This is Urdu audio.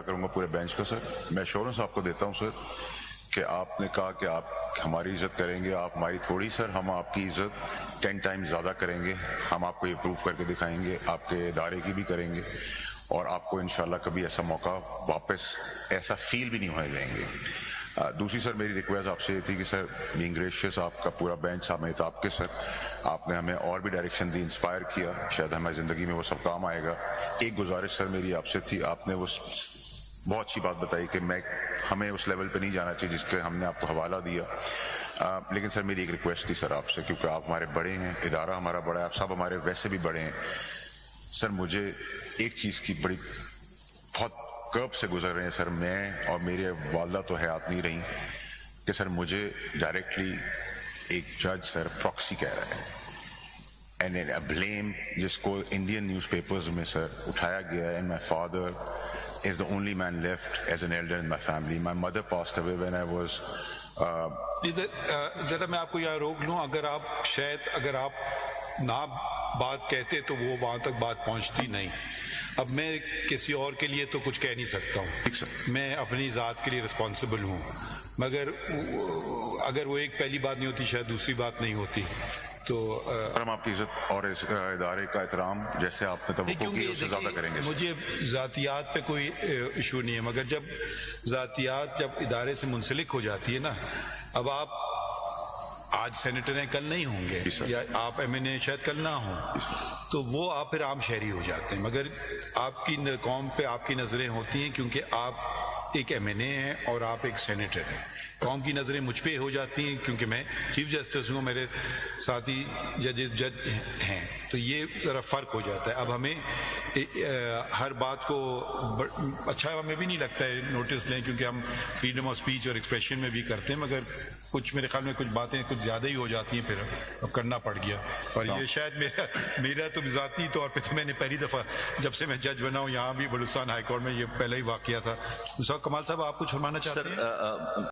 کروں گا پورے بینچ کا سر. میں ایشورنس آپ کو دیتا ہوں سر کہ آپ نے کہا کہ آپ ہماری عزت کریں گے, آپ ہماری تھوڑی سر, ہم آپ کی عزت 10 ٹائمز زیادہ کریں گے. ہم آپ کو یہ پروف کر کے دکھائیں گے, آپ کے ادارے کی بھی کریں گے, اور آپ کو انشاءاللہ کبھی ایسا موقع واپس ایسا فیل بھی نہیں ہونے دیں گے. دوسری سر میری ریکویسٹ آپ سے یہ تھی کہ سر بینگ گریشیس, آپ کا پورا بینچ صاحب مہتاب کے سر, آپ نے ہمیں اور بھی ڈائریکشن دی, انسپائر کیا, شاید ہماری زندگی میں وہ سب کام آئے گا. ایک گزارش سر میری آپ سے تھی, آپ نے وہ بہت اچھی بات بتائی کہ ہمیں اس لیول پہ نہیں جانا چاہیے جس کے ہم نے آپ کو حوالہ دیا, لیکن سر میری ایک ریکویسٹ تھی سر آپ سے, کیونکہ آپ ہمارے بڑے ہیں, ادارہ ہمارا بڑا ہے, آپ سب ہمارے ویسے بھی بڑے ہیں سر. مجھے ایک چیز کی بڑی بہت کرب سے گزر رہے ہیں سر, میں اور میرے والدہ تو حیات نہیں رہی, کہ سر مجھے ڈائریکٹلی ایک جج سر پراکسی کہہ رہا ہے, اینڈ بلیم جس کو انڈین نیوز پیپرز میں سر اٹھایا گیا ہے. And my father is the only man left as an elder in my family. My mother passed away when I was ذرا میں آپ کو یہاں روک لوں, اگر آپ نہ بات کہتے تو وہ وہاں تک بات پہنچتی نہیں. اب میں کسی اور کے لیے تو کچھ کہہ نہیں سکتا ہوں, میں اپنی ذات کے لیے رسپانسبل ہوں, مگر اگر وہ ایک پہلی بات نہیں ہوتی شاید دوسری بات نہیں ہوتی. تو ہم آپ کی عزت اور ادارے کا احترام جیسے آپ نے توقع کی اس سے زیادہ کریں گے. مجھے ذاتیات پہ کوئی ایشو نہیں ہے, مگر جب ذاتیات جب ادارے سے منسلک ہو جاتی ہے نا, اب آپ آج سینیٹر ہیں کل نہیں ہوں گے, یا آپ ایم این اے شاید کل نہ ہوں, تو وہ آپ پھر عام شہری ہو جاتے ہیں. مگر آپ کی قوم پہ آپ کی نظریں ہوتی ہیں کیونکہ آپ ایک ایم این اے ہیں اور آپ ایک سینیٹر ہیں. قوم کی نظریں مجھ پہ ہو جاتی ہیں کیونکہ میں چیف جسٹس ہوں, میرے ساتھی جج ہیں, تو یہ ذرا فرق ہو جاتا ہے. اب ہمیں ہر بات کو اچھا ہمیں بھی نہیں لگتا ہے نوٹس لیں, کیونکہ ہم فریڈم آف اسپیچ اور ایکسپریشن میں بھی کرتے ہیں, مگر کچھ میرے خیال میں کچھ باتیں کچھ زیادہ ہی ہو جاتی ہیں, پھر اب کرنا پڑ گیا. اور یہ شاید میرا تو ذاتی طور پہ تو میں نے پہلی دفعہ جب سے میں جج بنا ہوں یہاں بھی بلوچستان ہائی کورٹ میں, یہ پہلا ہی واقعہ تھا. کمال صاحب آپ کچھ فرمانا چاہتے ہیں؟